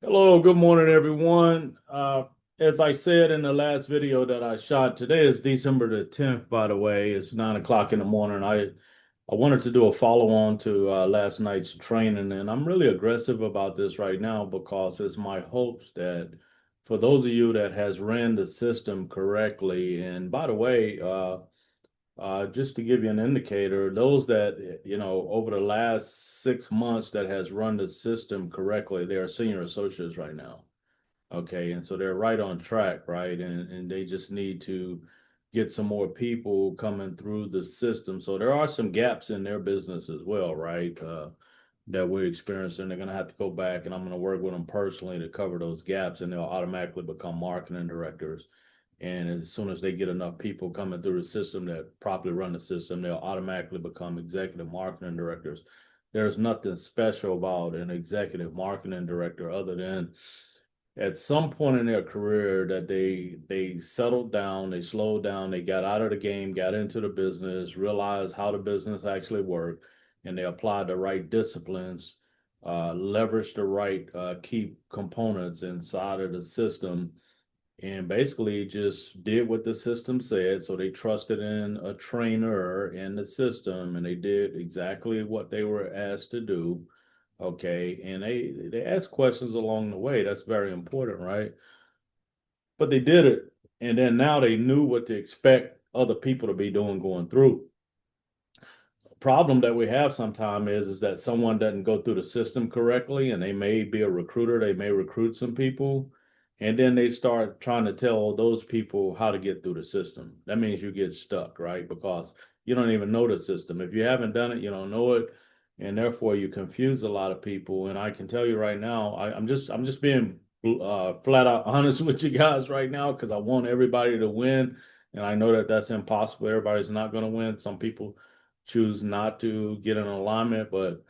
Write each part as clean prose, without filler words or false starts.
Hello, good morning, everyone. As I said in the last video that I shot, today is December the 10th, by the way. It's 9 o'clock in the morning. I wanted to do a follow-on to last night's training, and I'm really aggressive about this right now because it's my hopes that for those of you that has ran the system correctly, and by the way, just to give you an indicator, those that, over the last 6 months that has run the system correctly, they are senior associates right now. Okay. And so they're right on track, right? And they just need to get some more people coming through the system. So there are some gaps in their business as well, right? That we're experiencing. They're going to have to go back and I'm going to work with them personally to cover those gaps and they'll automatically become marketing directors. And as soon as they get enough people coming through the system that properly run the system, they'll automatically become executive marketing directors. There's nothing special about an executive marketing director other than at some point in their career that they settled down, they slowed down, they got out of the game, got into the business, realized how the business actually worked, and they applied the right disciplines, leveraged the right key components inside of the system and basically just did what the system said. So they trusted in a trainer in the system and they did exactly what they were asked to do. Okay. And they asked questions along the way. That's very important, right? But they did it. And then now they knew what to expect other people to be doing going through. Problem that we have sometimes is that someone doesn't go through the system correctly and they may be a recruiter, they may recruit some people, and then they start trying to tell those people how to get through the system. That means you get stuck, right? Because you don't even know the system. If you haven't done it, you don't know it, and therefore you confuse a lot of people. And I can tell you right now, I'm just being flat out honest with you guys right now because I want everybody to win, and I know that that's impossible. Everybody's not going to win. Some people choose not to get an alignment. But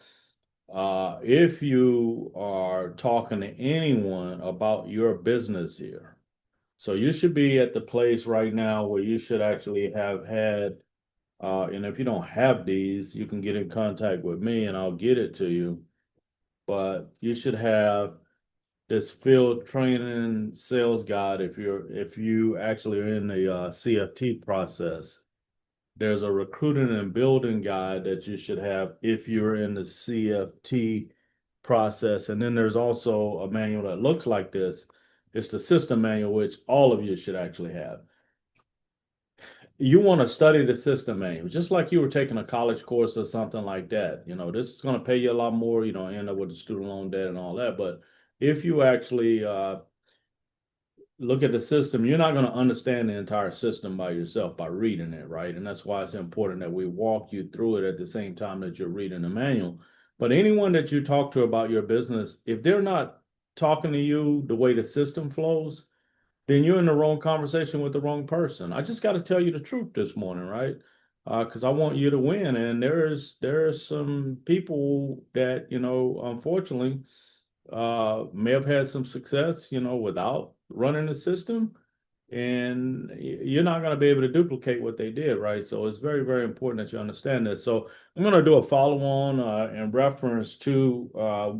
if you are talking to anyone about your business here, so you should be at the place right now where you should actually have had, and if you don't have these, you can get in contact with me and I'll get it to you. But you should have this field training sales guide if you actually are in the CFT process. There's a recruiting and building guide that you should have if you're in the CFT process. And then there's also a manual that looks like this. It's the system manual, which all of you should actually have. You want to study the system manual, just like you were taking a college course or something like that. This is going to pay you a lot more. You don't end up with the student loan debt and all that. But if you actually look at the system, you're not going to understand the entire system by yourself by reading it, right? And that's why it's important that we walk you through it at the same time that you're reading the manual. But anyone that you talk to about your business, if they're not talking to you the way the system flows, then you're in the wrong conversation with the wrong person. I just got to tell you the truth this morning, right? Because I want you to win. And there's some people that, unfortunately, may have had some success, without running the system. And you're not going to be able to duplicate what they did, right? So it's very, very important that you understand this. So I'm going to do a follow-on in reference to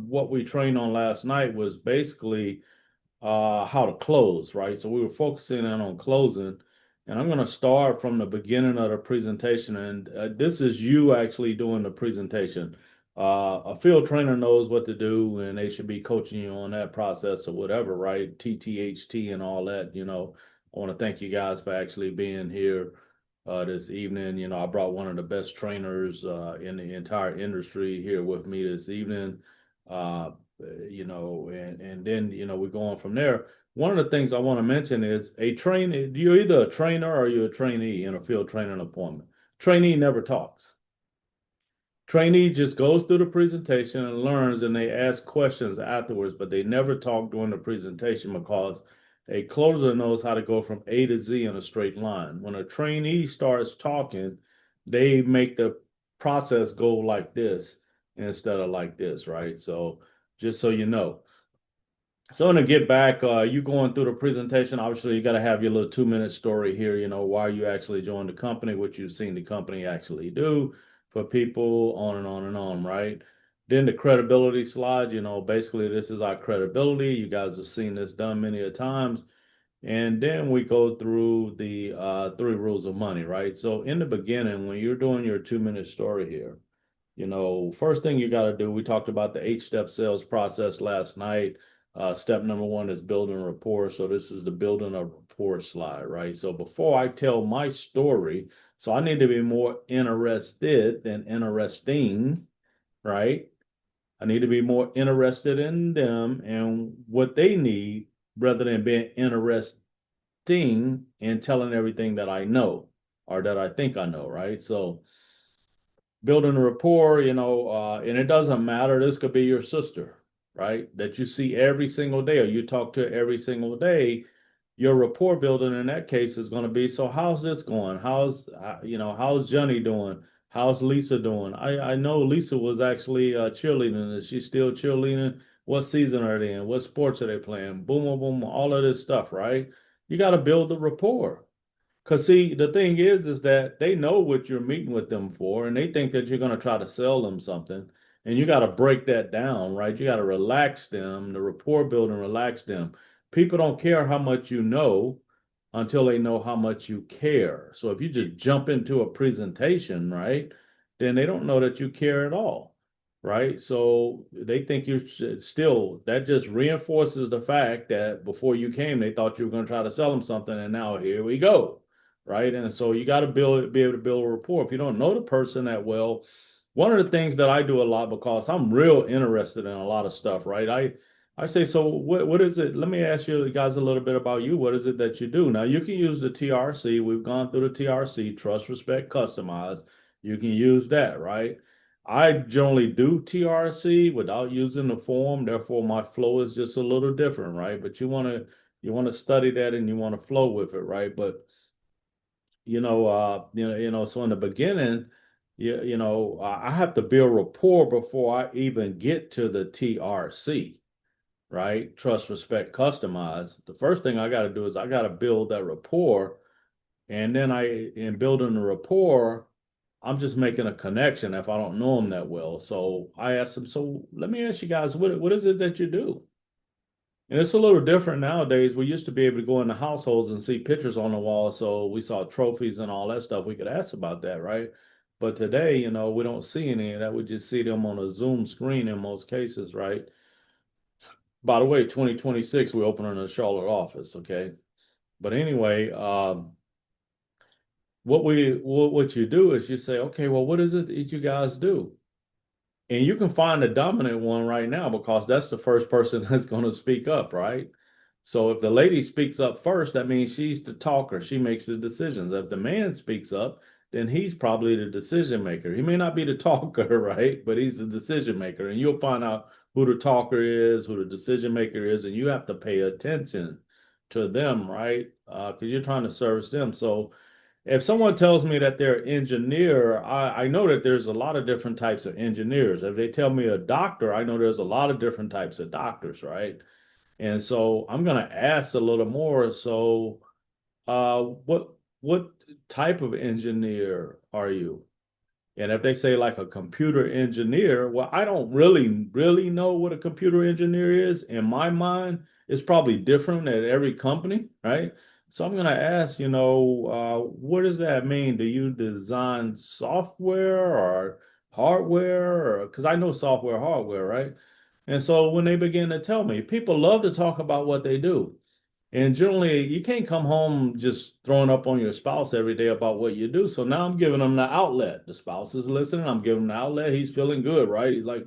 what we trained on last night was basically how to close, right? So we were focusing in on closing. And I'm going to start from the beginning of the presentation. And this is you actually doing the presentation. A field trainer knows what to do, and they should be coaching you on that process or whatever, right? TTHT and all that. I want to thank you guys for actually being here this evening. I brought one of the best trainers in the entire industry here with me this evening. Uh, and then, we're going from there. One of the things I want to mention is you're either a trainer or you're a trainee in a field training appointment. Trainee never talks. Trainee just goes through the presentation and learns, and they ask questions afterwards, but they never talk during the presentation because a closer knows how to go from A to Z in a straight line. When a trainee starts talking, they make the process go like this instead of like this, right? So just so you know. So to get back, you going through the presentation, obviously you got to have your little 2-minute story here, why you actually joined the company, what you've seen the company actually do for people, on and on and on, right? Then the credibility slide, basically this is our credibility. You guys have seen this done many a times. And then we go through the three rules of money, right? So in the beginning, when you're doing your 2 minute story here, first thing you got to do, we talked about the 8 step sales process last night. Step number one is building rapport. So this is the building a rapport slide, right? So before I tell my story, so I need to be more interested than interesting, right? I need to be more interested in them and what they need rather than being interesting in telling everything that I know or that I think I know, right? So building a rapport, and it doesn't matter. This could be your sister, right? That you see every single day or you talk to every single day. Your rapport building in that case is going to be, so how's this going? How's Johnny doing? How's Lisa doing? I know Lisa was actually cheerleading. Is she still cheerleading? What season are they in? What sports are they playing? Boom, boom, boom, all of this stuff, right? You got to build the rapport. Because see, the thing is that they know what you're meeting with them for, and they think that you're going to try to sell them something. And you got to break that down, right? You got to relax them, the rapport building, relax them. People don't care how much you know until they know how much you care. So if you just jump into a presentation, right, then they don't know that you care at all, right? So they think you should still, that just reinforces the fact that before you came, they thought you were going to try to sell them something, and now here we go, right? And so you got to be able to build a rapport. If you don't know the person that well, one of the things that I do a lot because I'm real interested in a lot of stuff, right? I say, so what is it? Let me ask you guys a little bit about you. What is it that you do? Now you can use the TRC. We've gone through the TRC, trust, respect, customize. You can use that, right? I generally do TRC without using the form. Therefore, my flow is just a little different, right? But you want to study that and you want to flow with it, right? But so in the beginning, I have to build rapport before I even get to the TRC, right? Trust, respect, customize. The first thing I got to do is I got to build that rapport. And then in building the rapport, I'm just making a connection if I don't know them that well. So I asked them, so let me ask you guys, what is it that you do? And it's a little different nowadays. We used to be able to go into households and see pictures on the wall. So we saw trophies and all that stuff. We could ask about that, right? But today, we don't see any of that. We just see them on a Zoom screen in most cases, right? By the way, 2026, we're opening a Charlotte office, okay? But anyway, what you do is you say, okay, well, what is it that you guys do? And you can find the dominant one right now because that's the first person that's going to speak up, right? So if the lady speaks up first, that means she's the talker. She makes the decisions. If the man speaks up, then he's probably the decision maker. He may not be the talker, right? But he's the decision maker. And you'll find out who the talker is, who the decision maker is, and you have to pay attention to them, right? Because you're trying to service them. So if someone tells me that they're an engineer, I know that there's a lot of different types of engineers. If they tell me a doctor, I know there's a lot of different types of doctors, right? And so I'm going to ask a little more. So, what type of engineer are you? And if they say like a computer engineer, well, I don't really know what a computer engineer is. In my mind, it's probably different at every company, right? So I'm going to ask, what does that mean? Do you design software or hardware? Or because I know software, hardware, right? And so when they begin to tell me, people love to talk about what they do. And generally, you can't come home just throwing up on your spouse every day about what you do. So now I'm giving them the outlet. The spouse is listening. I'm giving him the outlet. He's feeling good, right? He's like,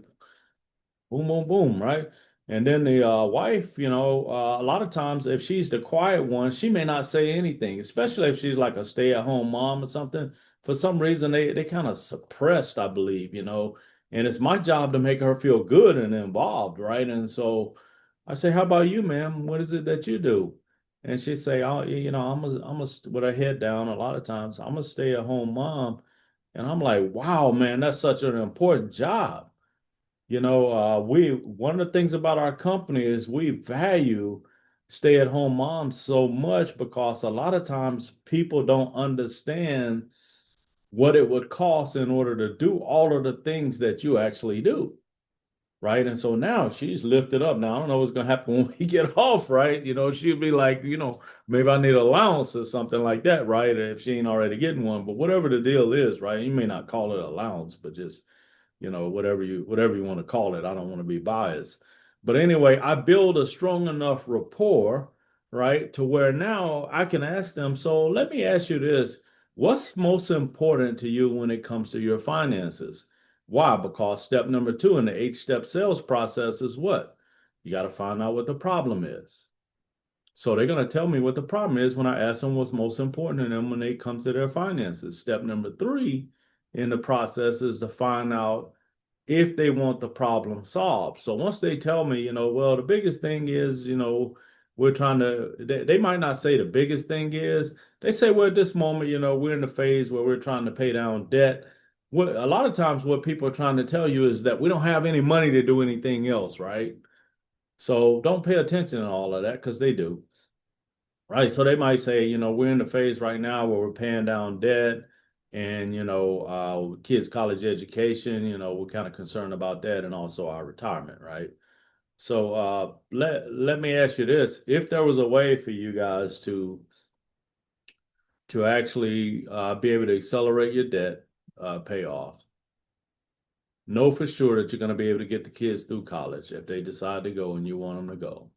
boom, boom, boom, right? And then the wife, a lot of times if she's the quiet one, she may not say anything, especially if she's like a stay-at-home mom or something. For some reason, they kind of suppressed, I believe, and it's my job to make her feel good and involved, right? And so I say, how about you, ma'am? What is it that you do? And she say, oh, with her head down a lot of times, I'm a stay-at-home mom. And I'm like, wow, man, that's such an important job. We one of the things about our company is we value stay-at-home moms so much because a lot of times people don't understand what it would cost in order to do all of the things that you actually do. right? And so now she's lifted up. Now I don't know what's gonna happen when we get off, right? She'll be like, maybe I need an allowance or something like that, right? If she ain't already getting one, but whatever the deal is, right? You may not call it allowance, but just whatever you want to call it. I don't want to be biased. But anyway, I build a strong enough rapport, right, to where now I can ask them, so let me ask you this. What's most important to you when it comes to your finances? Why? Because step number two in the eight-step sales process is what? You got to find out what the problem is. So they're going to tell me what the problem is when I ask them what's most important to them when it comes to their finances. Step number three in the process is to find out if they want the problem solved. So once they tell me, well, the biggest thing is, we're trying to, they might not say the biggest thing is, they say, well, at this moment, we're in the phase where we're trying to pay down debt. A lot of times what people are trying to tell you is that we don't have any money to do anything else, right? So don't pay attention to all of that because they do. Right. So they might say, we're in the phase right now where we're paying down debt and, kids' college education, we're kind of concerned about that and also our retirement, right? So let me ask you this. If there was a way for you guys to actually be able to accelerate your debt payoff, know for sure that you're going to be able to get the kids through college if they decide to go and you want them to go.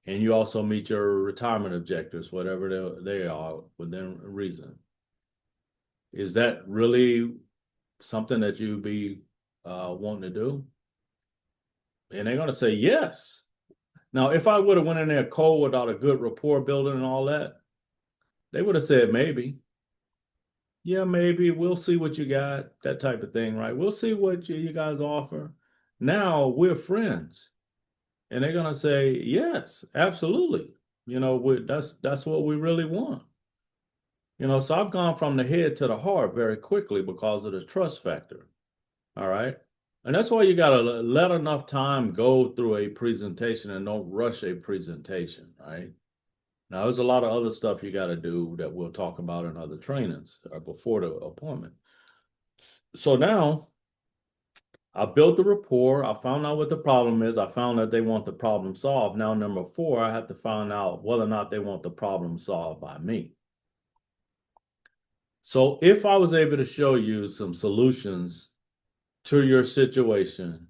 And you also meet your retirement objectives, whatever they are within reason. Is that really something that you be wanting to do? And they're going to say yes. Now, if I would have went in there cold without a good rapport building and all that, they would have said maybe. Yeah, maybe we'll see what you got, that type of thing, right? We'll see what you guys offer. Now we're friends, and they're gonna say yes, absolutely. That's what we really want. So I've gone from the head to the heart very quickly because of the trust factor. All right. And that's why you got to let enough time go through a presentation and don't rush a presentation, right? Now, there's a lot of other stuff you got to do that we'll talk about in other trainings or before the appointment. So now I built the rapport. I found out what the problem is. I found that they want the problem solved. Now, number four, I have to find out whether or not they want the problem solved by me. So if I was able to show you some solutions to your situation,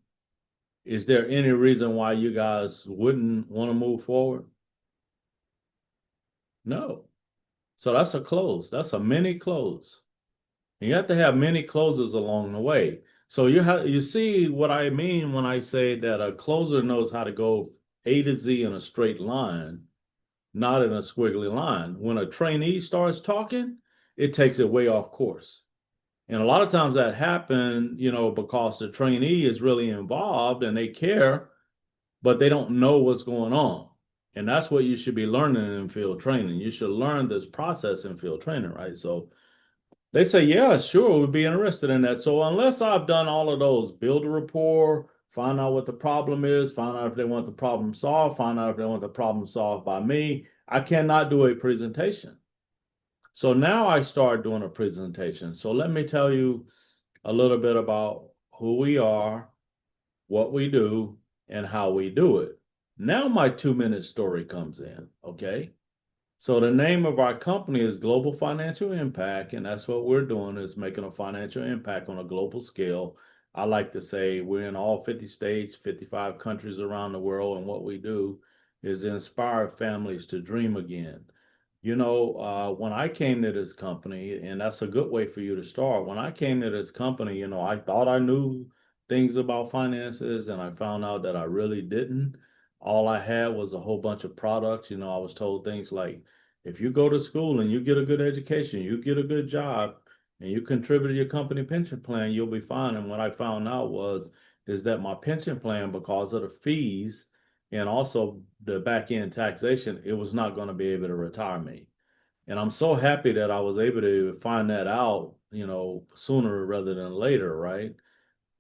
is there any reason why you guys wouldn't want to move forward? No. So that's a close. That's a mini close. And you have to have many closes along the way. So you see what I mean when I say that a closer knows how to go A to Z in a straight line, not in a squiggly line. When a trainee starts talking, it takes it way off course. And a lot of times that happens, because the trainee is really involved and they care, but they don't know what's going on. And that's what you should be learning in field training. You should learn this process in field training, right? So they say, yeah, sure, we'd be interested in that. So unless I've done all of those, build a rapport, find out what the problem is, find out if they want the problem solved, find out if they want the problem solved by me, I cannot do a presentation. So now I start doing a presentation. So let me tell you a little bit about who we are, what we do, and how we do it. Now my 2-minute story comes in, okay? So the name of our company is Global Financial Impact, and that's what we're doing is making a financial impact on a global scale. I like to say we're in all 50 states, 55 countries around the world, and what we do is inspire families to dream again. When I came to this company, and that's a good way for you to start. When I came to this company, I thought I knew things about finances, and I found out that I really didn't. All I had was a whole bunch of products. I was told things like, if you go to school and you get a good education, you get a good job, and you contribute to your company pension plan, you'll be fine. And what I found out is that my pension plan, because of the fees, and also the back end taxation, it was not going to be able to retire me. And I'm so happy that I was able to find that out, sooner rather than later, right?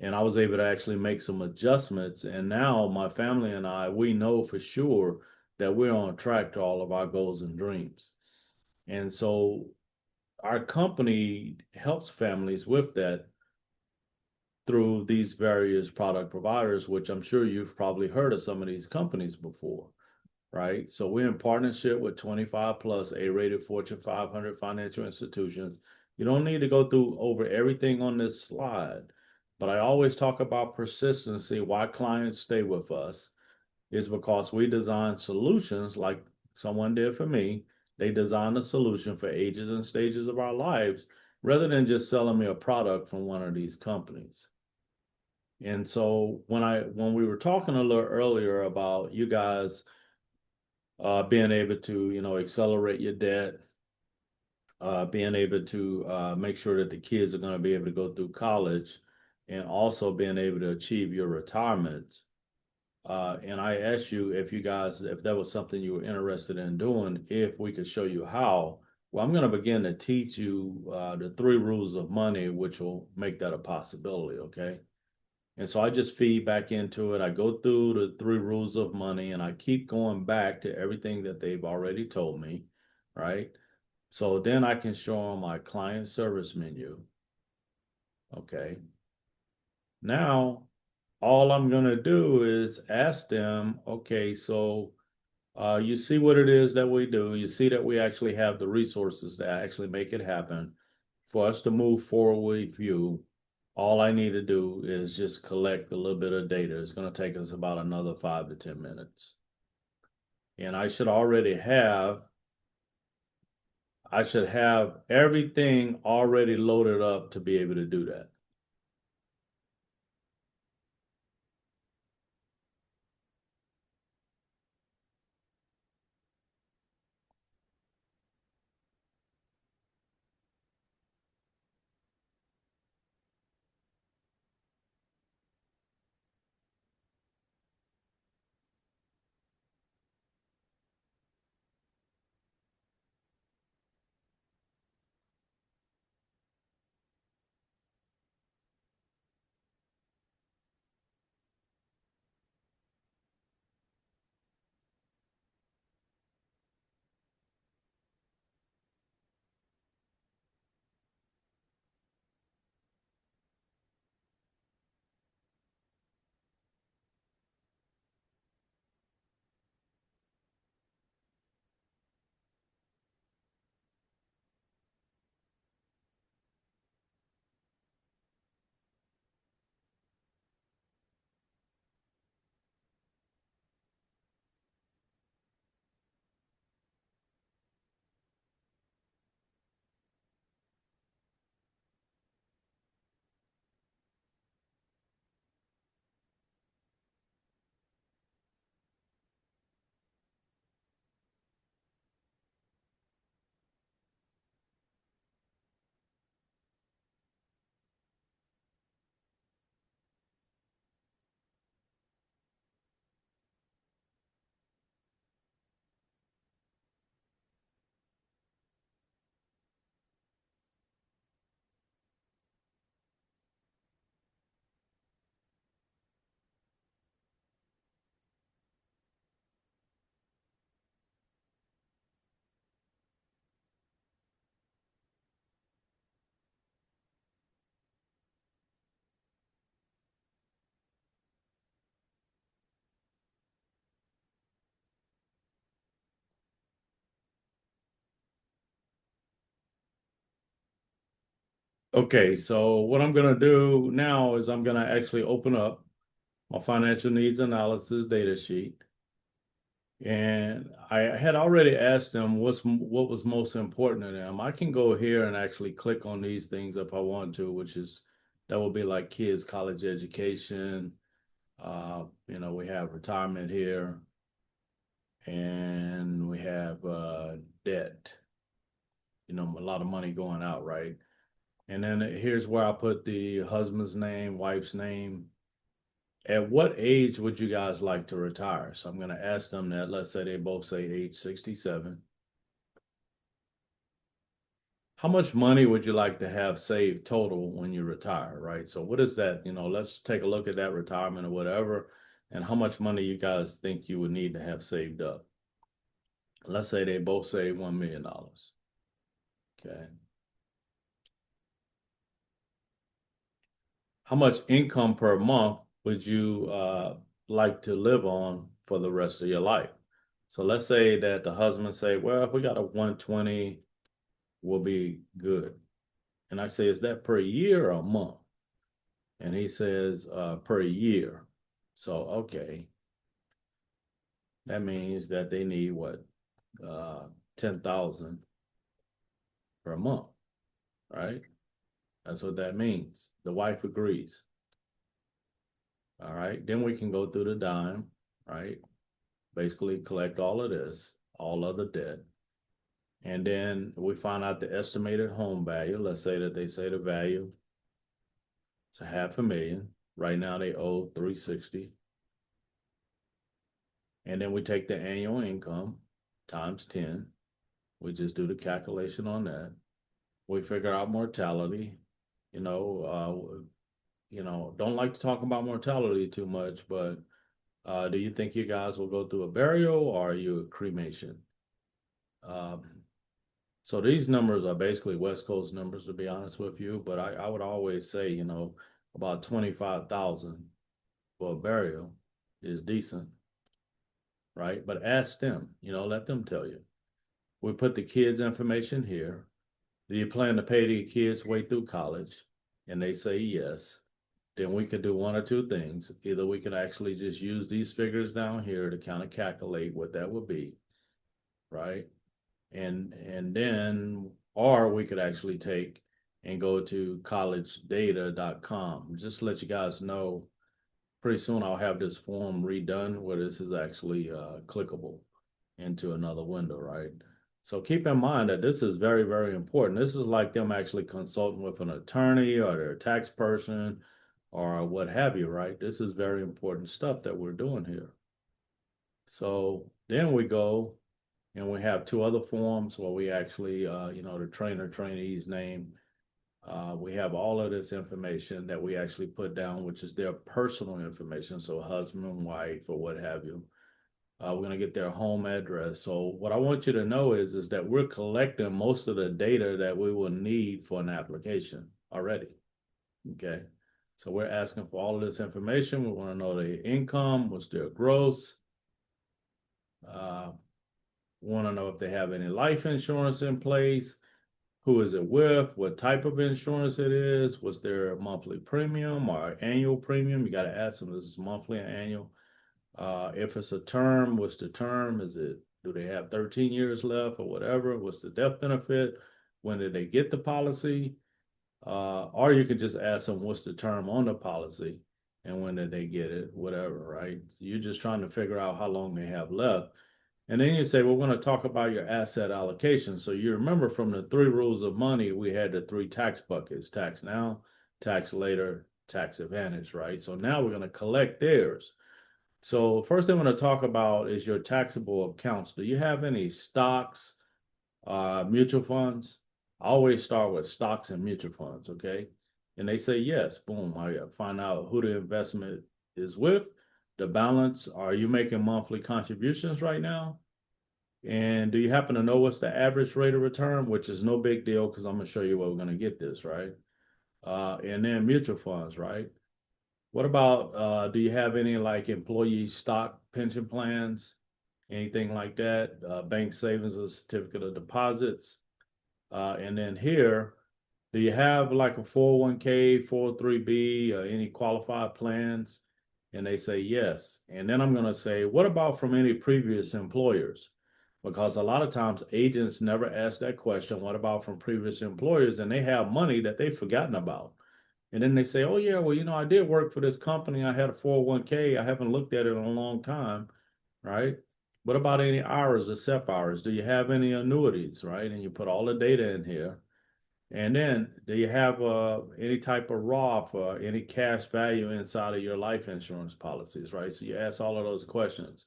And I was able to actually make some adjustments. And now my family and I, we know for sure that we're on track to all of our goals and dreams. And so our company helps families with that through these various product providers, which I'm sure you've probably heard of some of these companies before, right? So we're in partnership with 25 plus A-rated Fortune 500 financial institutions. You don't need to go through over everything on this slide, but I always talk about persistency. Why clients stay with us is because we design solutions like someone did for me. They designed a solution for ages and stages of our lives rather than just selling me a product from one of these companies. And so when we were talking a little earlier about you guys being able to, accelerate your debt, being able to make sure that the kids are going to be able to go through college, and also being able to achieve your retirement. And I asked you if that was something you were interested in doing, if we could show you how. Well, I'm going to begin to teach you the three rules of money, which will make that a possibility, okay? And so I just feed back into it. I go through the three rules of money and I keep going back to everything that they've already told me, right? So then I can show them my client service menu. Okay. Now, all I'm going to do is ask them, okay, so you see what it is that we do. You see that we actually have the resources to actually make it happen. For us to move forward with you, all I need to do is just collect a little bit of data. It's going to take us about another 5 to 10 minutes. And I should have everything already loaded up to be able to do that. Okay, so what I'm going to do now is I'm going to actually open up my financial needs analysis data sheet. And I had already asked them what was most important to them. I can go here and actually click on these things if I want to, that will be like kids' college education. We have retirement here, and we have debt. A lot of money going out, right? And then here's where I put the husband's name, wife's name. At what age would you guys like to retire? So I'm going to ask them that. Let's say they both say age 67. How much money would you like to have saved total when you retire, right? So what is that? Let's take a look at that retirement or whatever, and how much money you guys think you would need to have saved up. Let's say they both say $1 million. Okay. how much income per month would you like to live on for the rest of your life? So let's say that the husband say, well, if we got a 120, we'll be good. And I say, is that per year or a month? And he says, per year. So, okay, that means that they need what, 10,000 per month, right? That's what that means. The wife agrees. All right. Then we can go through the dime, right? Basically collect all of this, all other debt. And then we find out the estimated home value. Let's say that they say the value is $500,000. Right now they owe 360. And then we take the annual income times 10. We just do the calculation on that. We figure out mortality. You know, don't like to talk about mortality too much, but do you think you guys will go through a burial or are you a cremation? Um, so these numbers are basically West Coast numbers, to be honest with you. But I would always say, about 25,000 for a burial is decent, right? But ask them, let them tell you. We put the kids' information here. Do you plan to pay the kids way through college? And they say yes. Then we could do one or two things. Either we could actually just use these figures down here to kind of calculate what that would be, right? And then, or we could actually take and go to collegedata.com. Just to let you guys know, pretty soon I'll have this form redone where this is actually clickable into another window, right? So keep in mind that this is very, very important. This is like them actually consulting with an attorney or their tax person or what have you, right? This is very important stuff that we're doing here. So then we go and we have two other forms where we actually, the trainer, trainee's name. We have all of this information that we actually put down, which is their personal information. So husband, wife, or what have you. We're going to get their home address. So what I want you to know is that we're collecting most of the data that we will need for an application already. Okay. So we're asking for all of this information. We want to know their income, what's their gross. We want to know if they have any life insurance in place. Who is it with? What type of insurance it is? What's their monthly premium or annual premium? You got to ask them, this is monthly and annual. If it's a term, what's the term? Do they have 13 years left or whatever? What's the death benefit? When did they get the policy? Or you could just ask them what's the term on the policy and when did they get it, whatever, right? You're just trying to figure out how long they have left. And then you say, we're going to talk about your asset allocation. So you remember from the three rules of money, we had the three tax buckets: tax now, tax later, tax advantage, right? So now we're going to collect theirs. So first thing I'm going to talk about is your taxable accounts. Do you have any stocks, mutual funds? I always start with stocks and mutual funds, okay? And they say yes. Boom. I find out who the investment is with, the balance. Are you making monthly contributions right now? And do you happen to know what's the average rate of return? Which is no big deal because I'm going to show you where we're going to get this, right? And then mutual funds, right? What about, do you have any like employee stock pension plans, anything like that? Bank savings or certificate of deposits? And then here, do you have like a 401k, 403b, any qualified plans? And they say yes. And then I'm going to say, what about from any previous employers? Because a lot of times agents never ask that question, what about from previous employers? And they have money that they've forgotten about. And then they say, oh, yeah, well, I did work for this company. I had a 401k. I haven't looked at it in a long time, right? What about any hours or SEP hours? Do you have any annuities, right? And you put all the data in here. And then do you have any type of Roth or any cash value inside of your life insurance policies, right? So you ask all of those questions.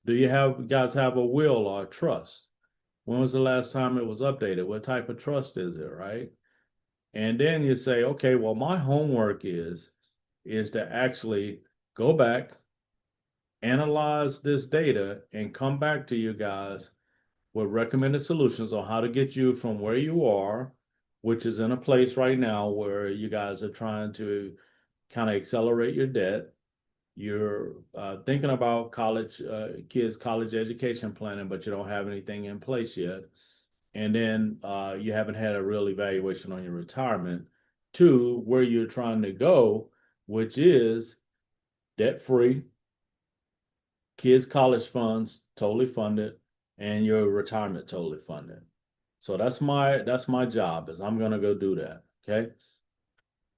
Do you guys have a will or a trust? When was the last time it was updated? What type of trust is it, right? And then you say, okay, well, my homework is to actually go back, analyze this data, and come back to you guys with recommended solutions on how to get you from where you are, which is in a place right now where you guys are trying to kind of accelerate your debt. You're thinking about college, kids' college education planning, but you don't have anything in place yet. And then you haven't had a real evaluation on your retirement to where you're trying to go, which is debt free, kids' college funds totally funded, and your retirement totally funded. So that's my job is I'm gonna go do that. Okay.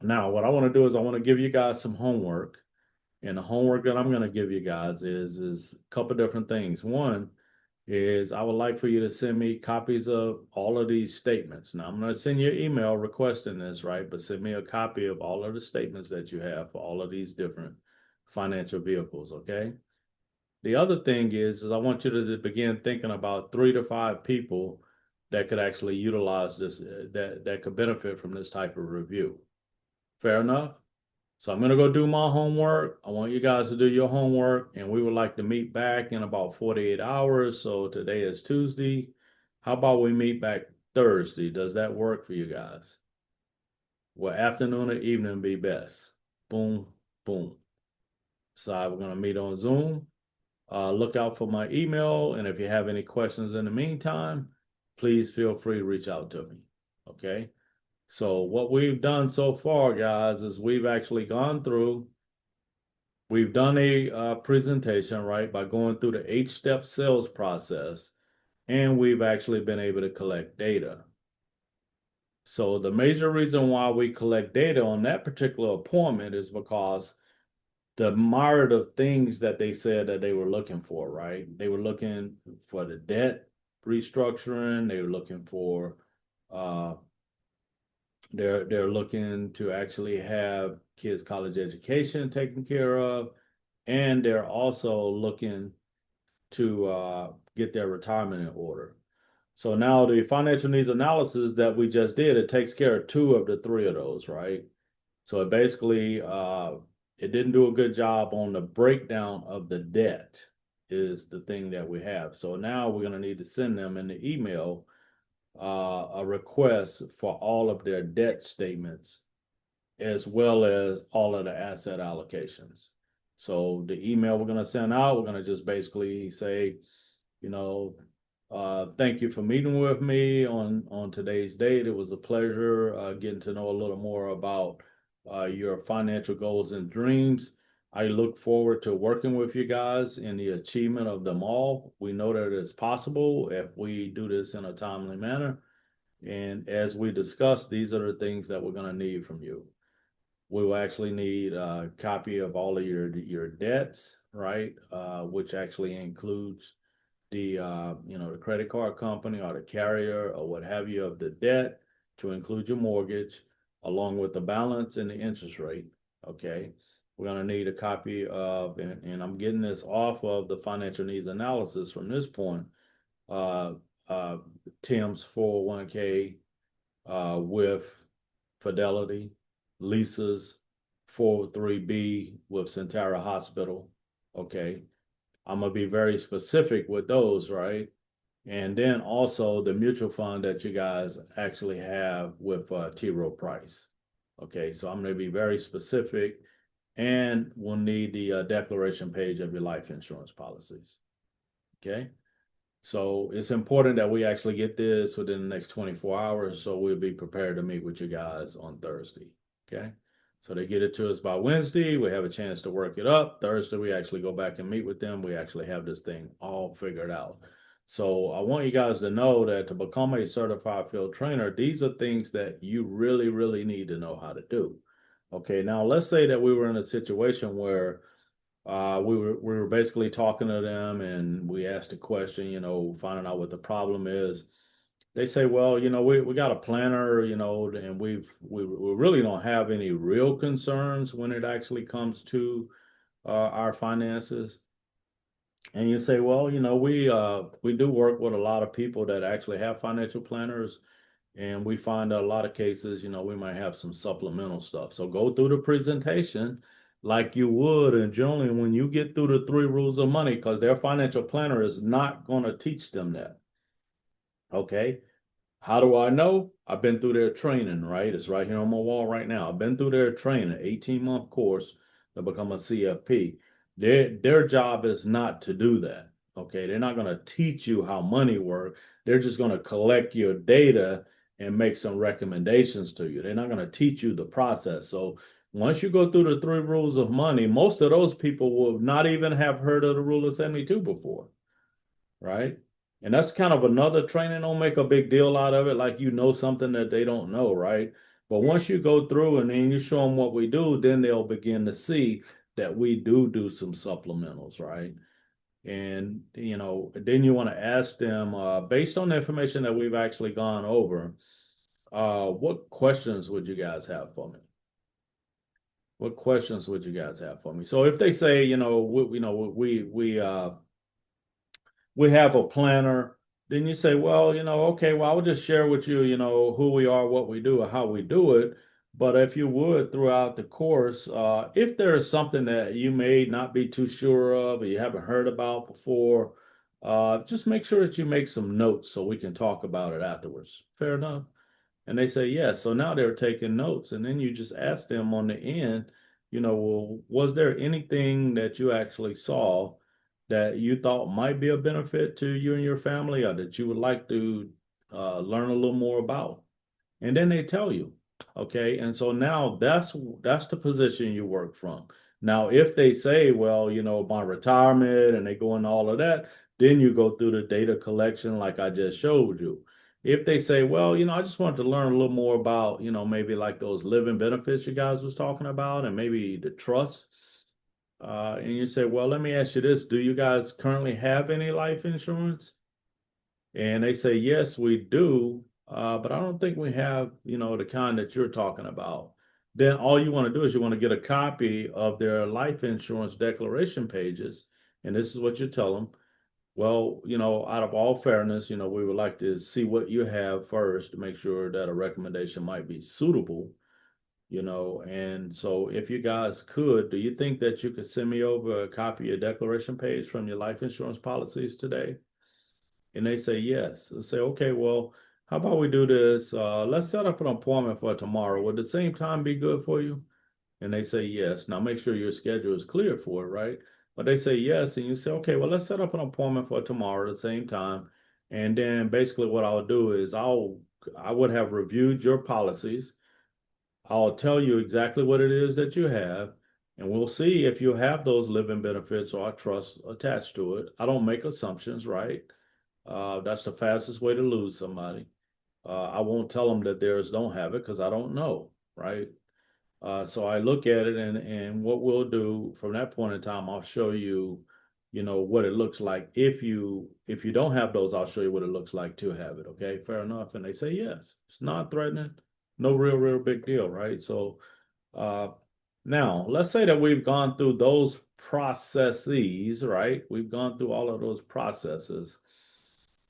Now, what I want to do is I want to give you guys some homework. And the homework that I'm going to give you guys is a couple different things. One is I would like for you to send me copies of all of these statements. Now, I'm going to send you an email requesting this, right? But send me a copy of all of the statements that you have for all of these different financial vehicles, okay? The other thing is I want you to begin thinking about 3 to 5 people that could actually utilize this, that could benefit from this type of review. Fair enough? So I'm going to go do my homework. I want you guys to do your homework, and we would like to meet back in about 48 hours. So today is Tuesday. How about we meet back Thursday? Does that work for you guys? Will afternoon or evening be best? Boom, boom. So we're going to meet on Zoom. Look out for my email, and if you have any questions in the meantime, please feel free to reach out to me. Okay? So what we've done so far, guys, is we've actually gone through, we've done a presentation, right, by going through the 8-step sales process, and we've actually been able to collect data. So the major reason why we collect data on that particular appointment is because the myriad of things that they said that they were looking for, right? They were looking for the debt restructuring. They were looking for uh, they're looking to actually have kids' college education taken care of, and they're also looking to get their retirement in order. So now the financial needs analysis that we just did, it takes care of 2 of the 3 of those, right? So it basically it didn't do a good job on the breakdown of the debt is the thing that we have. So now we're going to need to send them in the email a request for all of their debt statements as well as all of the asset allocations. So the email we're going to send out, we're going to just basically say, you know, thank you for meeting with me on today's date. It was a pleasure getting to know a little more about your financial goals and dreams. I look forward to working with you guys in the achievement of them all. We know that it's possible if we do this in a timely manner. And as we discussed, these are the things that we're going to need from you. We will actually need a copy of all of your debts, right? Which actually includes the the credit card company or the carrier or what have you of the debt to include your mortgage, along with the balance and the interest rate. Okay. We're going to need a copy of, and I'm getting this off of the financial needs analysis from this point, uh, uh, Tim's 401k with Fidelity, Lisa's 403b with Centara Hospital. Okay. I'm going to be very specific with those, right? And then also the mutual fund that you guys actually have with T. Rowe Price. Okay, so I'm going to be very specific, and we'll need the declaration page of your life insurance policies. Okay, so it's important that we actually get this within the next 24 hours, so we'll be prepared to meet with you guys on Thursday. Okay. So they get it to us by Wednesday. We have a chance to work it up. Thursday, we actually go back and meet with them. We actually have this thing all figured out. So I want you guys to know that to become a certified field trainer, these are things that you really, really need to know how to do. Okay, now let's say that we were in a situation where we were basically talking to them and we asked a question, finding out what the problem is. They say, well, we got a planner, and we really don't have any real concerns when it actually comes to our finances. And you say, well, we do work with a lot of people that actually have financial planners, and we find that a lot of cases, we might have some supplemental stuff. So go through the presentation like you would, and generally when you get through the 3 rules of money, because their financial planner is not going to teach them that. Okay. How do I know? I've been through their training, right? It's right here on my wall right now. I've been through their training, 18-month course to become a CFP. Their job is not to do that. Okay. They're not going to teach you how money works. They're just going to collect your data and make some recommendations to you. They're not going to teach you the process. So once you go through the three rules of money, most of those people will not even have heard of the rule of 72 before, right? And that's kind of another training. Don't make a big deal out of it, like you know something that they don't know, right? But once you go through and then you show them what we do, then they'll begin to see that we do some supplementals, right? And then you want to ask them, based on the information that we've actually gone over, what questions would you guys have for me? What questions would you guys have for me? So if they say, we have a planner, then you say, well, okay, well, I will just share with you, who we are, what we do, or how we do it. But if you would, throughout the course, if there is something that you may not be too sure of or you haven't heard about before, just make sure that you make some notes so we can talk about it afterwards. Fair enough. And they say, yes. So now they're taking notes. And then you just ask them on the end, well, was there anything that you actually saw that you thought might be a benefit to you and your family or that you would like to learn a little more about? And then they tell you, okay? And so now that's the position you work from. Now, if they say, well, my retirement and they go into all of that, then you go through the data collection like I just showed you. If they say, well, I just wanted to learn a little more about, maybe like those living benefits you guys was talking about and maybe the trust. And you say, well, let me ask you this. Do you guys currently have any life insurance? And they say, yes, we do. But I don't think we have, the kind that you're talking about. Then all you want to do is you want to get a copy of their life insurance declaration pages. And this is what you tell them. Well, out of all fairness, we would like to see what you have first to make sure that a recommendation might be suitable, and so if you guys could, do you think that you could send me over a copy of your declaration page from your life insurance policies today? And they say yes. I say, okay, well, how about we do this? Let's set up an appointment for tomorrow. Would the same time be good for you? And they say yes. Now make sure your schedule is clear for it, right? But they say yes, and you say, okay, well, let's set up an appointment for tomorrow at the same time. And then basically what I'll do is I would have reviewed your policies. I'll tell you exactly what it is that you have, and we'll see if you have those living benefits or trust attached to it. I don't make assumptions, right? That's the fastest way to lose somebody. I won't tell them that theirs don't have it because I don't know, right? So I look at it, and what we'll do from that point in time, I'll show you, what it looks like. If you don't have those, I'll show you what it looks like to have it. Okay, fair enough. And they say yes, it's non-threatening, no real big deal, right? So uh, now let's say that we've gone through those processes, right? We've gone through all of those processes.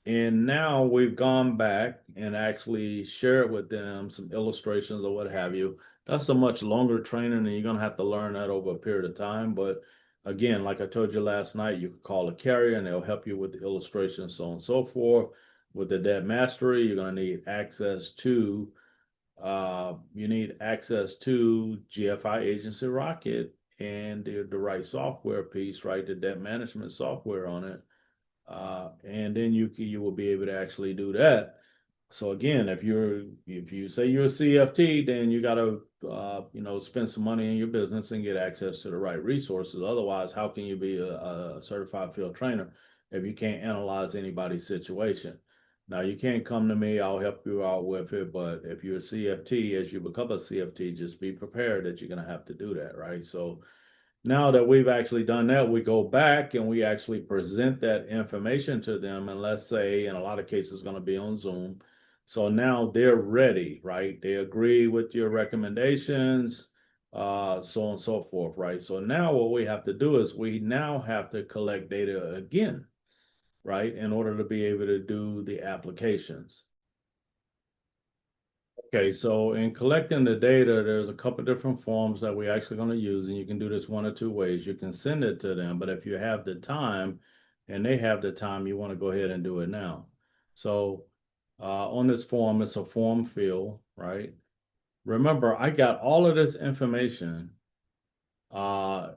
And now we've gone back and actually shared with them some illustrations or what have you. That's a much longer training, and you're going to have to learn that over a period of time. But again, like I told you last night, you can call a carrier and they'll help you with the illustrations, so on and so forth. With the debt mastery, you're going to need access to GFI Agency Rocket and the right software piece, right? The debt management software on it, and then you will be able to actually do that. So again, if you say you're a CFT, then you got to spend some money in your business and get access to the right resources. Otherwise, how can you be a certified field trainer if you can't analyze anybody's situation? Now you can't come to me, I'll help you out with it. But if you're a CFT, as you become a CFT, just be prepared that you're going to have to do that, right? So now that we've actually done that, we go back and we actually present that information to them. And let's say in a lot of cases, it's going to be on Zoom. So now they're ready, right? They agree with your recommendations, so on and so forth, right? So now what we have to do is we now have to collect data again, right? In order to be able to do the applications. Okay, so in collecting the data, there's a couple different forms that we're actually going to use, and you can do this one or two ways. You can send it to them, but if you have the time and they have the time, you want to go ahead and do it now. So On this form, it's a form fill, right? Remember, I got all of this information uh,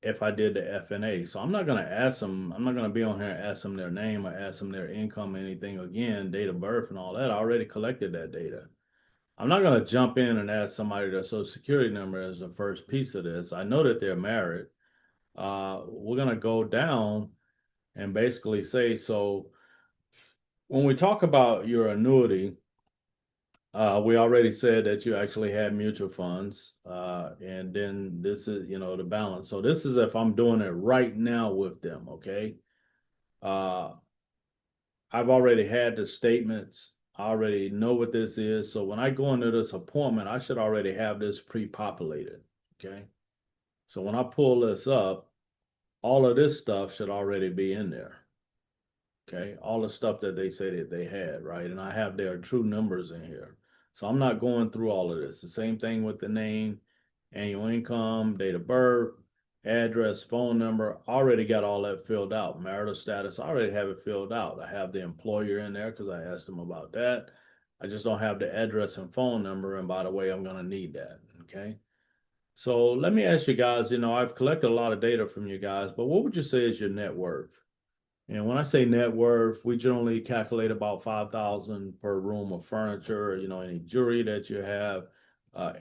if I did the FNA. So I'm not going to ask them, I'm not going to be on here and ask them their name or ask them their income, anything again, date of birth and all that. I already collected that data. I'm not going to jump in and ask somebody their social security number as the first piece of this. I know that they're married. We're going to go down and basically say, so when we talk about your annuity, we already said that you actually had mutual funds, and then this is, the balance. So this is if I'm doing it right now with them, okay? Uh, I've already had the statements. I already know what this is. So when I go into this appointment, I should already have this pre-populated, okay? So when I pull this up, all of this stuff should already be in there. Okay, all the stuff that they say that they had, right? And I have their true numbers in here. So I'm not going through all of this. The same thing with the name, annual income, date of birth, address, phone number. I already got all that filled out. Marital status, I already have it filled out. I have the employer in there because I asked them about that. I just don't have the address and phone number. And by the way, I'm going to need that. Okay. So let me ask you guys, I've collected a lot of data from you guys, but what would you say is your net worth? And when I say net worth, we generally calculate about 5,000 per room of furniture, any jewelry that you have,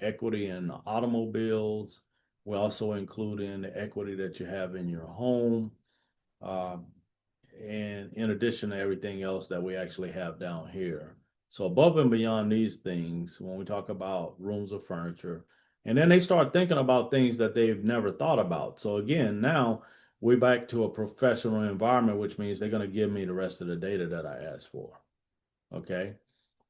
equity in automobiles. We also include in the equity that you have in your home. Uh, and in addition to everything else that we actually have down here. So above and beyond these things, when we talk about rooms of furniture, and then they start thinking about things that they've never thought about. So again, now we're back to a professional environment, which means they're going to give me the rest of the data that I asked for. Okay.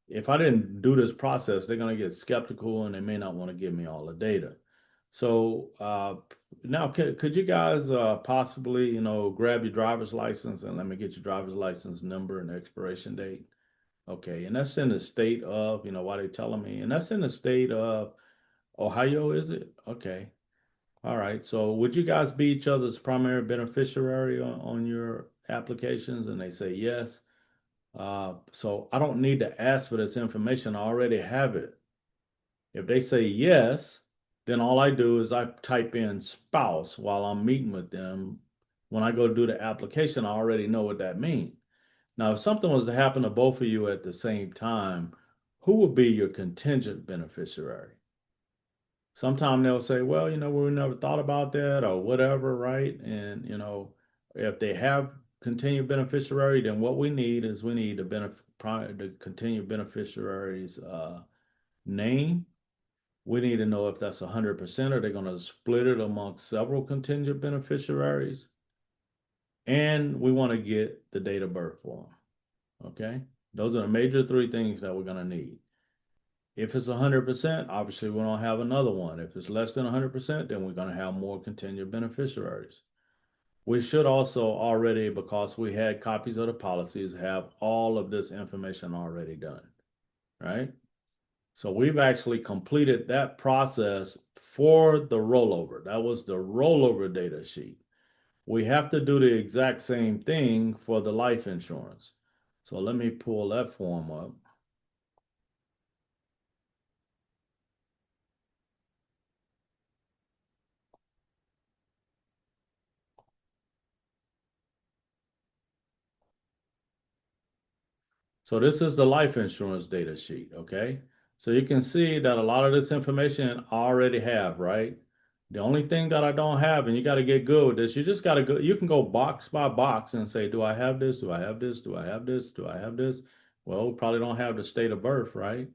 If I didn't do this process, they're going to get skeptical and they may not want to give me all the data. So now, could you guys possibly, grab your driver's license and let me get your driver's license number and expiration date? Okay, and that's in the state of, why they telling me, and that's in the state of Ohio, is it? Okay, all right. So would you guys be each other's primary beneficiary on your applications? And they say yes. So I don't need to ask for this information. I already have it. If they say yes, then all I do is I type in spouse while I'm meeting with them. When I go do the application, I already know what that means. Now, if something was to happen to both of you at the same time, who would be your contingent beneficiary? Sometimes they'll say, well, we never thought about that or whatever, right? And, if they have continued beneficiary, then what we need is we need the continued beneficiary's name. We need to know if that's 100% or they're going to split it amongst several contingent beneficiaries. And we want to get the date of birth for them. Okay. Those are the major three things that we're going to need. If it's 100%, obviously we don't have another one. If it's less than 100%, then we're going to have more contingent beneficiaries. We should also already, because we had copies of the policies, have all of this information already done, right? So we've actually completed that process for the rollover. That was the rollover data sheet. We have to do the exact same thing for the life insurance. So let me pull that form up. So this is the life insurance data sheet, okay? So you can see that a lot of this information I already have, right? The only thing that I don't have, and you got to get good with this, you just got to go, you can go box by box and say, do I have this? Do I have this? Do I have this? Do I have this? Well, we probably don't have the state of birth, right?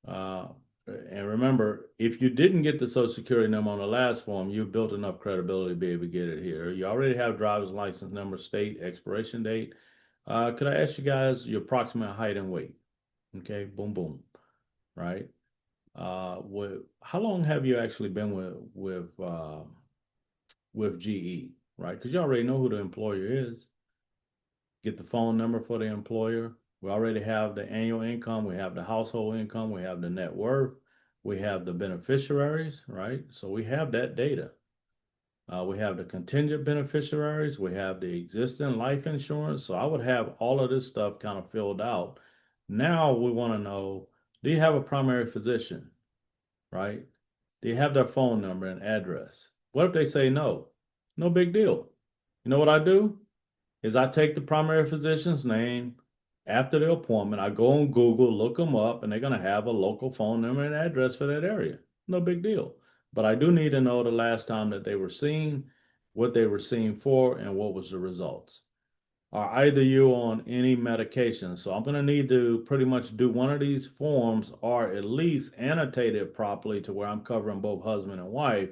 Uh, and remember, if you didn't get the Social Security number on the last form, you've built enough credibility to be able to get it here. You already have driver's license number, state, expiration date. Could I ask you guys your approximate height and weight? Okay, boom, boom, right? How long have you actually been with GE, right? Because you already know who the employer is. Get the phone number for the employer. We already have the annual income, we have the household income, we have the net worth, we have the beneficiaries, right? So we have that data. We have the contingent beneficiaries. We have the existing life insurance. So I would have all of this stuff kind of filled out. Now we want to know, do you have a primary physician, right? Do you have their phone number and address? What if they say no? No big deal. You know what I do? Is I take the primary physician's name after the appointment. I go on Google, look them up, and they're going to have a local phone number and address for that area. No big deal. But I do need to know the last time that they were seen, what they were seen for, and what was the results. Are either you on any medication? So I'm going to need to pretty much do one of these forms or at least annotate it properly to where I'm covering both husband and wife,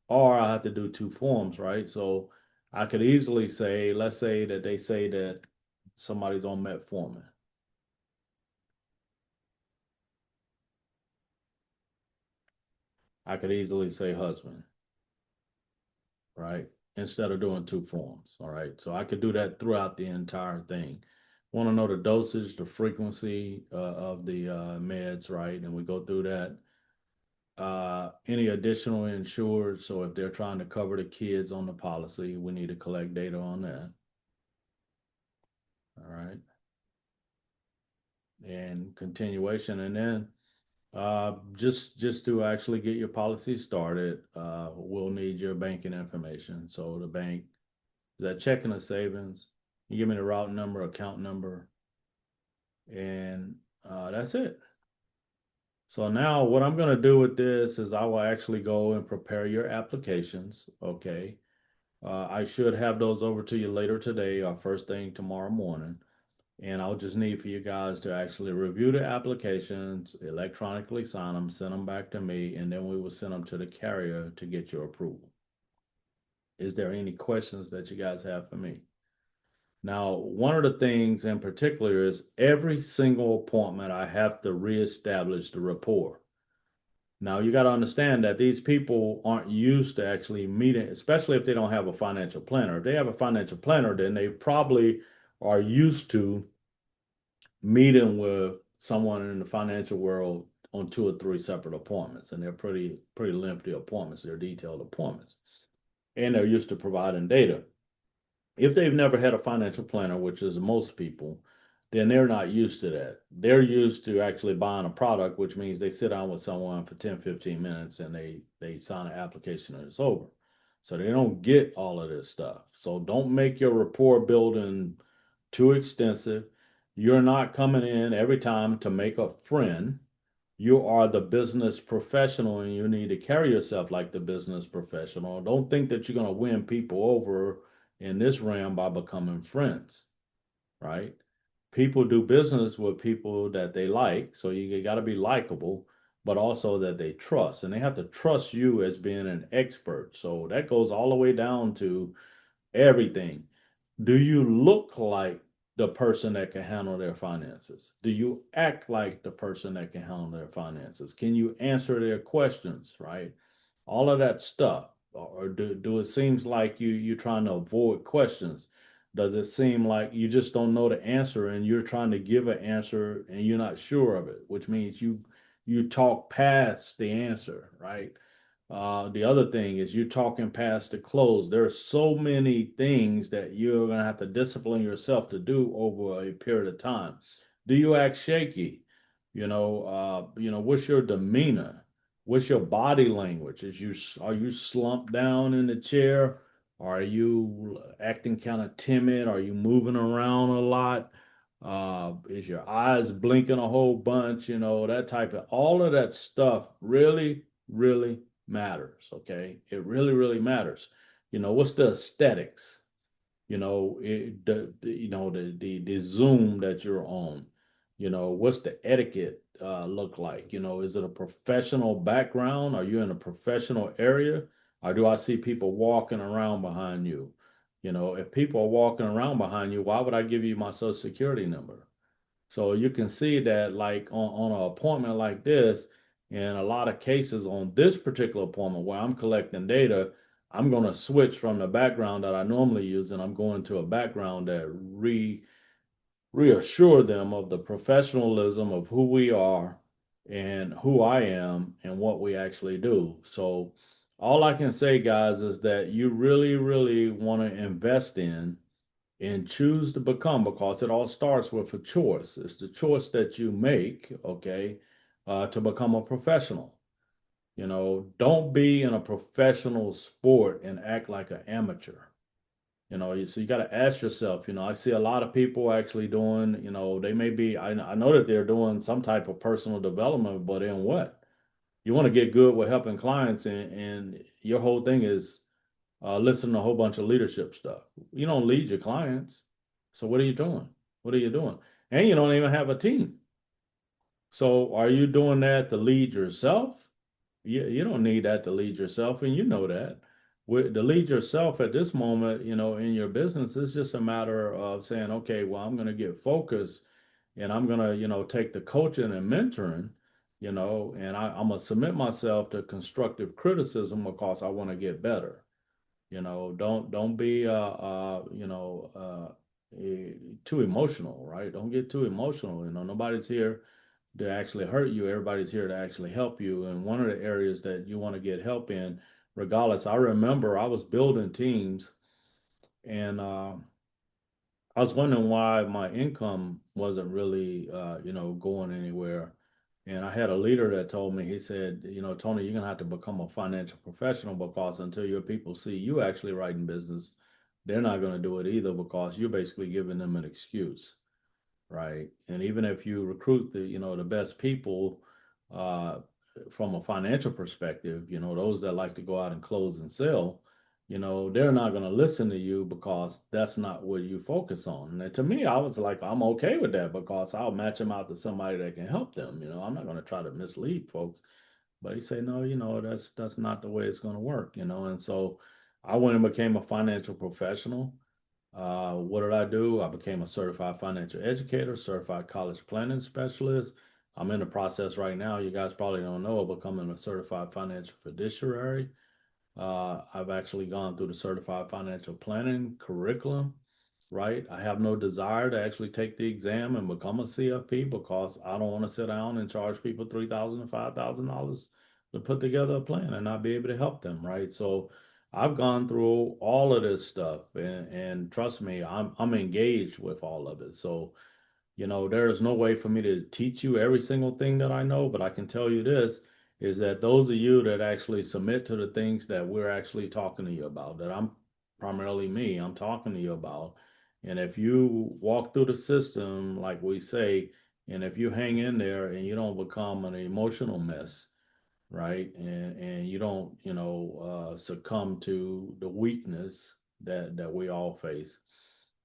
or I have to do two forms, right? So I could easily say, let's say that they say that somebody's on metformin. I could easily say husband, right? Instead of doing two forms, all right? So I could do that throughout the entire thing. Want to know the dosage, the frequency of the meds, right? And we go through that. Any additional insured. So if they're trying to cover the kids on the policy, we need to collect data on that. All right. And continuation. And then just to actually get your policy started, we'll need your banking information. So the bank, is that checking or savings? You give me the route number, account number, and that's it. So now what I'm going to do with this is I will actually go and prepare your applications. Okay. I should have those over to you later today or first thing tomorrow morning. And I'll just need for you guys to actually review the applications, electronically sign them, send them back to me, and then we will send them to the carrier to get your approval. Is there any questions that you guys have for me? Now, one of the things in particular is every single appointment I have to reestablish the rapport. Now, you got to understand that these people aren't used to actually meeting, especially if they don't have a financial planner. If they have a financial planner, then they probably are used to meeting with someone in the financial world on two or three separate appointments, and they're pretty lengthy appointments. They're detailed appointments, and they're used to providing data. If they've never had a financial planner, which is most people, then they're not used to that. They're used to actually buying a product, which means they sit down with someone for 10, 15 minutes and they sign an application and it's over. So they don't get all of this stuff. So don't make your rapport building too extensive. You're not coming in every time to make a friend. You are the business professional and you need to carry yourself like the business professional. Don't think that you're going to win people over in this realm by becoming friends, right? People do business with people that they like, so you got to be likable, but also that they trust, and they have to trust you as being an expert. So that goes all the way down to everything. Do you look like the person that can handle their finances? Do you act like the person that can handle their finances? Can you answer their questions, right? All of that stuff. Or do it seems like you're trying to avoid questions? Does it seem like you just don't know the answer and you're trying to give an answer and you're not sure of it, which means you talk past the answer, right? The other thing is you're talking past the close. There are so many things that you're going to have to discipline yourself to do over a period of time. Do you act shaky? What's your demeanor? What's your body language? Are you slumped down in the chair? Are you acting kind of timid? Are you moving around a lot? Is your eyes blinking a whole bunch? That type of all of that stuff really, really matters. Okay, it really, really matters. What's the aesthetics? The Zoom that you're on. What's the etiquette look like? Is it a professional background? Are you in a professional area? Or do I see people walking around behind you? If people are walking around behind you, why would I give you my social security number? So you can see that like on an appointment like this, in a lot of cases on this particular appointment where I'm collecting data, I'm going to switch from the background that I normally use and I'm going to a background that reassure them of the professionalism of who we are and who I am and what we actually do. So All I can say, guys, is that you really, really want to invest in and choose to become, because it all starts with a choice. It's the choice that you make, okay, to become a professional. Don't be in a professional sport and act like an amateur. So you got to ask yourself, I see a lot of people actually doing, they may be, I know that they're doing some type of personal development, but in what? You want to get good with helping clients, and your whole thing is listening to a whole bunch of leadership stuff. You don't lead your clients. So what are you doing? What are you doing? And you don't even have a team. So are you doing that to lead yourself? You don't need that to lead yourself, and you know that. To lead yourself at this moment, in your business, it's just a matter of saying, okay, well, I'm going to get focused, and I'm going to, take the coaching and mentoring, and I'm going to submit myself to constructive criticism because I want to get better. Don't be eh, too emotional, right? Don't get too emotional. Nobody's here to actually hurt you. Everybody's here to actually help you. And one of the areas that you want to get help in, regardless, I remember I was building teams, and I was wondering why my income wasn't really going anywhere. And I had a leader that told me, he said, Tony, you're gonna have to become a financial professional, because until your people see you actually writing business, they're not gonna do it either, because you're basically giving them an excuse, right? And even if you recruit the best people, uh, from a financial perspective, those that like to go out and close and sell, they're not going to listen to you, because that's not what you focus on. And to me, I was like, I'm okay with that, because I'll match them out to somebody that can help them. I'm not going to try to mislead folks. But he said, no, that's not the way it's going to work. And so I went and became a financial professional. What did I do? I became a certified financial educator, certified college planning specialist. I'm in the process right now. You guys probably don't know of becoming a certified financial fiduciary. I've actually gone through the certified financial planning curriculum, right? I have no desire to actually take the exam and become a CFP, because I don't want to sit down and charge people $3,000 and $5,000 to put together a plan and not be able to help them, right? So I've gone through all of this stuff, and trust me, I'm engaged with all of it. So there's no way for me to teach you every single thing that I know, but I can tell you this is that those of you that actually submit to the things that we're actually talking to you about, that I'm primarily me, I'm talking to you about. And if you walk through the system, like we say, and if you hang in there and you don't become an emotional mess, right? And you don't, succumb to the weakness that we all face,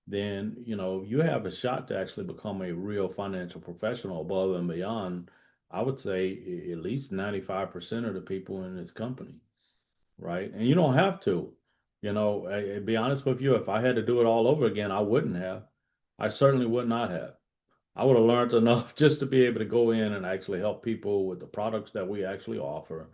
then you have a shot to actually become a real financial professional above and beyond. I would say at least 95% of the people in this company, right? And you don't have to. Be honest with you, if I had to do it all over again, I wouldn't have. I certainly would not have. I would have learned enough just to be able to go in and actually help people with the products that we actually offer.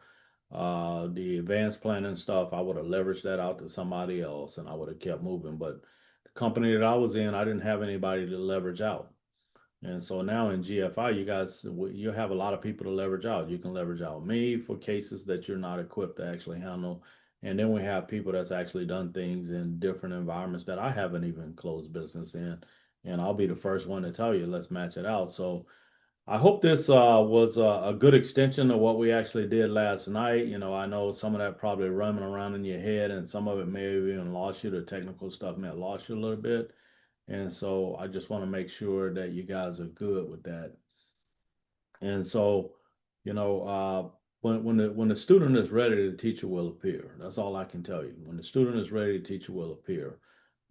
The advanced planning stuff, I would have leveraged that out to somebody else, and I would have kept moving. But the company that I was in, I didn't have anybody to leverage out. And so now in GFI, you have a lot of people to leverage out. You can leverage out me for cases that you're not equipped to actually handle. And then we have people that's actually done things in different environments that I haven't even closed business in. And I'll be the first one to tell you, let's match it out. So I hope this was a good extension of what we actually did last night. I know some of that probably running around in your head, and some of it may have even lost you. The technical stuff may have lost you a little bit. And so I just want to make sure that you guys are good with that. And so, when the student is ready, the teacher will appear. That's all I can tell you. When the student is ready, the teacher will appear.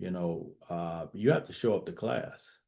You have to show up to class,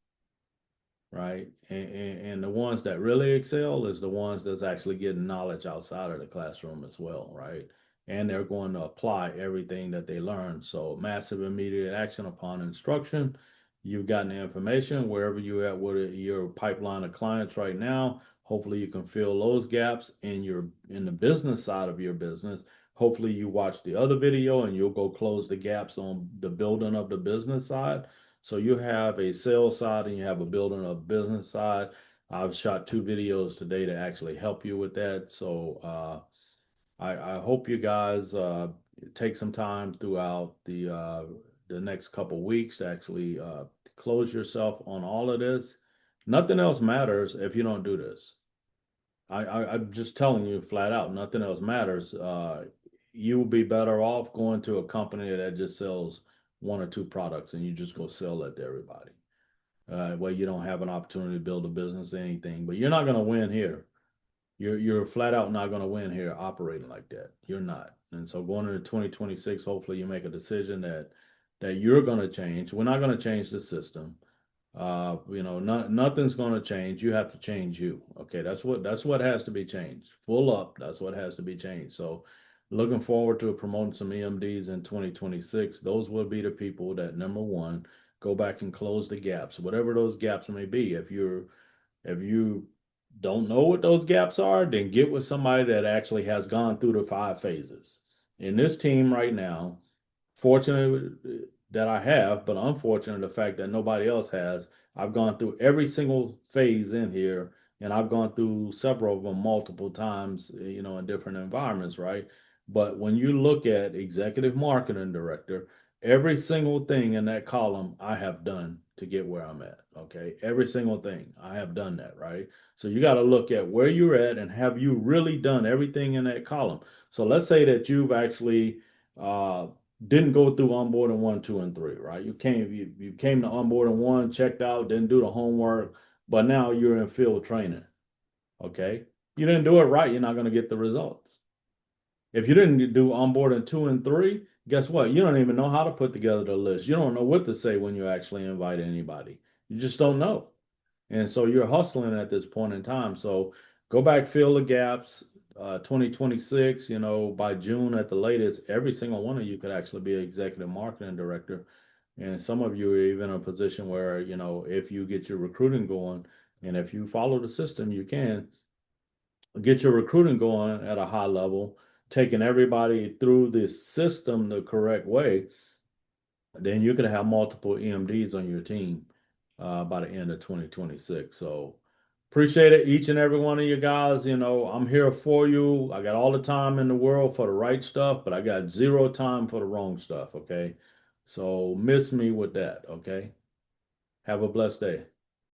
right? And the ones that really excel is the ones that's actually getting knowledge outside of the classroom as well, right? And they're going to apply everything that they learn. So massive immediate action upon instruction. You've gotten the information wherever you at with your pipeline of clients right now. Hopefully you can fill those gaps in the business side of your business. Hopefully you watch the other video and you'll go close the gaps on the building of the business side. So you have a sales side and you have a building a business side. I've shot two videos today to actually help you with that. So I hope you guys take some time throughout the next couple weeks to actually close yourself on all of this. Nothing else matters if you don't do this. I'm just telling you flat out, nothing else matters. You will be better off going to a company that just sells one or two products and you just go sell it to everybody. Well, you don't have an opportunity to build a business or anything, but you're not going to win here. You're flat out not going to win here operating like that. You're not. And so going into 2026, hopefully you make a decision that you're going to change. We're not going to change the system. Nothing's going to change. You have to change you. Okay, that's what has to be changed. Full up. That's what has to be changed. So, looking forward to promoting some EMDs in 2026. Those will be the people that number one go back and close the gaps, whatever those gaps may be. If you don't know what those gaps are, then get with somebody that actually has gone through the five phases. In this team right now, fortunate that I have, but unfortunate the fact that nobody else has. I've gone through every single phase in here, and I've gone through several of them multiple times, in different environments, right? But when you look at executive marketing director, every single thing in that column I have done to get where I'm at. Okay. Every single thing I have done that, right? So you got to look at where you're at and have you really done everything in that column. So let's say that you've actually uh, didn't go through onboarding one, two, and three, right? You came to onboarding one, checked out, didn't do the homework, but now you're in field training. Okay. You didn't do it right, you're not going to get the results. If you didn't do onboarding two and three, guess what? You don't even know how to put together the list. You don't know what to say when you actually invite anybody. You just don't know. And so you're hustling at this point in time. So go back, fill the gaps. 2026, by June at the latest, every single one of you could actually be an executive marketing director. And some of you are even in a position where, if you get your recruiting going and if you follow the system, you can get your recruiting going at a high level, taking everybody through this system the correct way, then you could have multiple EMDs on your team by the end of 2026. So appreciate it, each and every one of you guys. I'm here for you. I got all the time in the world for the right stuff, but I got zero time for the wrong stuff. Okay. So miss me with that. Okay. Have a blessed day.